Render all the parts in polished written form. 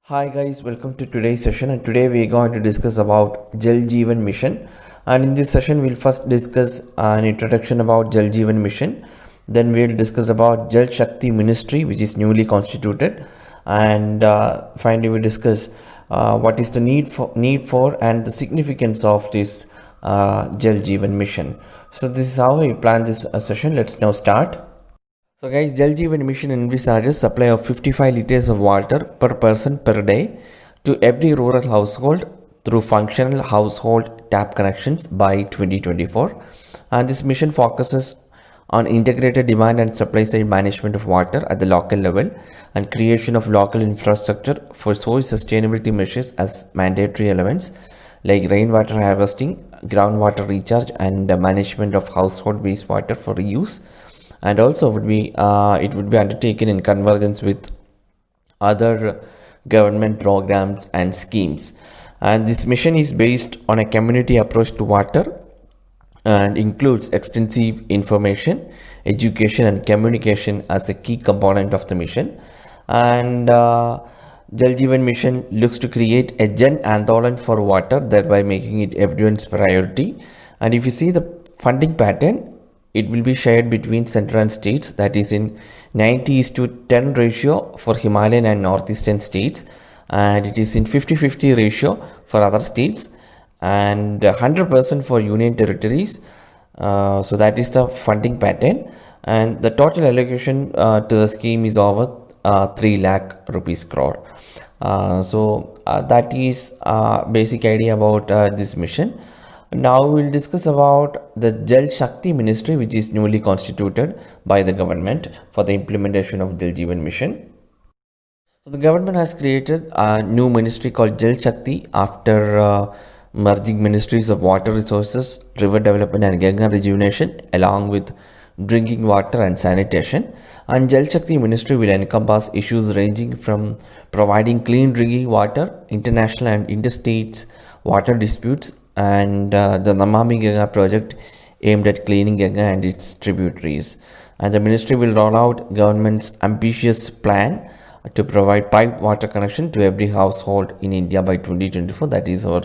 Hi guys, welcome to today's session, and today we are going to discuss about Jal Jeevan Mission. And in this session we'll first discuss an introduction about Jal Jeevan Mission. Then we'll discuss about Jal Shakti Ministry, which is newly constituted, and finally we discuss what is the need for and the significance of this Jal Jeevan Mission. So this is how we plan this session. Let's now start. So guys, Jal Jeevan Mission envisages supply of 55 liters of water per person per day to every rural household through functional household tap connections by 2024. And this mission focuses on integrated demand and supply side management of water at the local level and creation of local infrastructure for source sustainability measures as mandatory elements like rainwater harvesting, groundwater recharge, and management of household wastewater for reuse, and also it would be undertaken in convergence with other government programs and schemes. And this mission is based on a community approach to water and includes extensive information, education, and communication as a key component of the mission. And Jal Jeevan Mission looks to create a Jan Andolan for water, thereby making it everyone's priority. And if you see the funding pattern, it will be shared between central and states, that is in 90:10 ratio for Himalayan and northeastern states, and it is in 50:50 ratio for other states, and 100% for union territories. So that is the funding pattern, and the total allocation to the scheme is over 3 lakh rupees crore. That is basic idea about this mission. Now we will discuss about the Jal Shakti Ministry, which is newly constituted by the government for the implementation of Jal Jeevan Mission. So the government has created a new ministry called Jal Shakti after merging ministries of water resources, river development, and Ganga rejuvenation, along with drinking water and sanitation. And Jal Shakti Ministry will encompass issues ranging from providing clean drinking water, international and interstate water disputes, and the Namami Ganga project aimed at cleaning Ganga and its tributaries. And the ministry will roll out government's ambitious plan to provide piped water connection to every household in India by 2024. That is our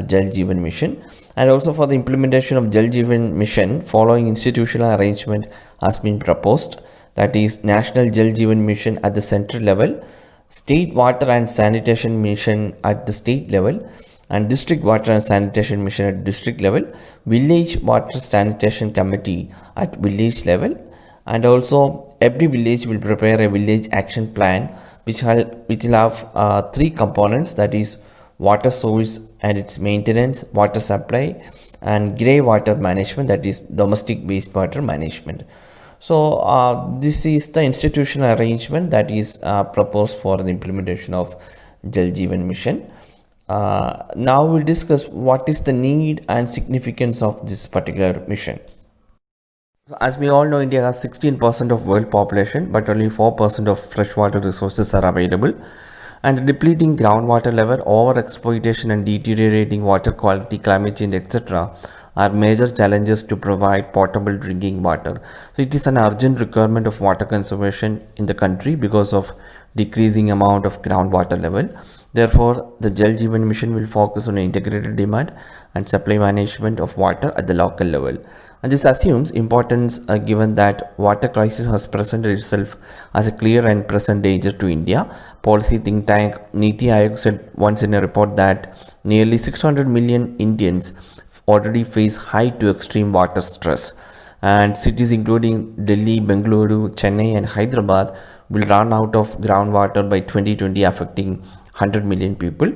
Jal Jeevan Mission. And also for the implementation of Jal Jeevan Mission, following institutional arrangement has been proposed. That is National Jal Jeevan Mission at the central level, State Water and Sanitation Mission at the state level, and District Water and Sanitation Mission at district level, Village Water Sanitation Committee at village level, and also every village will prepare a village action plan which will have 3 components, that is water source and its maintenance, water supply, and grey water management, that is domestic wastewater management. So this is the institutional arrangement that is proposed for the implementation of Jal Jeevan Mission. Now we'll discuss what is the need and significance of this particular mission. So as we all know, India has 16% of world population, but only 4% of freshwater resources are available. And depleting groundwater level, overexploitation, and deteriorating water quality, climate change, etc., are major challenges to provide potable drinking water. So it is an urgent requirement of water conservation in the country because of decreasing amount of groundwater level. Therefore, the Jal Jeevan Mission will focus on integrated demand and supply management of water at the local level. And this assumes importance given that water crisis has presented itself as a clear and present danger to India. Policy think tank Niti Aayog said once in a report that nearly 600 million Indians already face high to extreme water stress, and cities including Delhi, Bengaluru, Chennai, and Hyderabad will run out of groundwater by 2020, affecting 100 million people.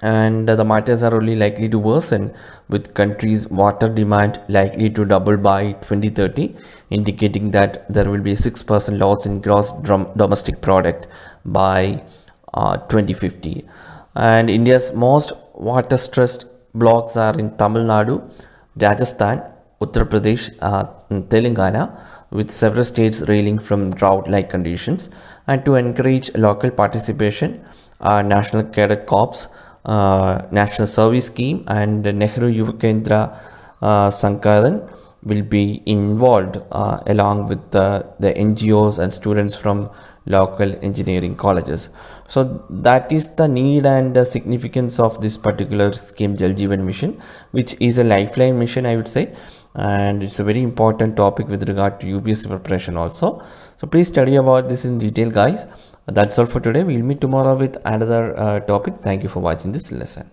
And the matters are only likely to worsen, with country's water demand likely to double by 2030, indicating that there will be a 6% loss in gross domestic product by 2050. And India's most water stressed blocks are in Tamil Nadu, Rajasthan, Uttar Pradesh, Telangana, with several states reeling from drought-like conditions. And to encourage local participation, National Cadet Corps, National Service Scheme, and Nehru Yuva Kendra Sankadan will be involved along with the NGOs and students from local engineering colleges. So that is the need and the significance of this particular scheme, Jal Jeevan Mission, which is a lifeline mission, I would say, and it's a very important topic with regard to UPSC preparation also. So please study about this in detail, guys. That's all for today. We'll meet tomorrow with another topic. Thank you for watching this lesson.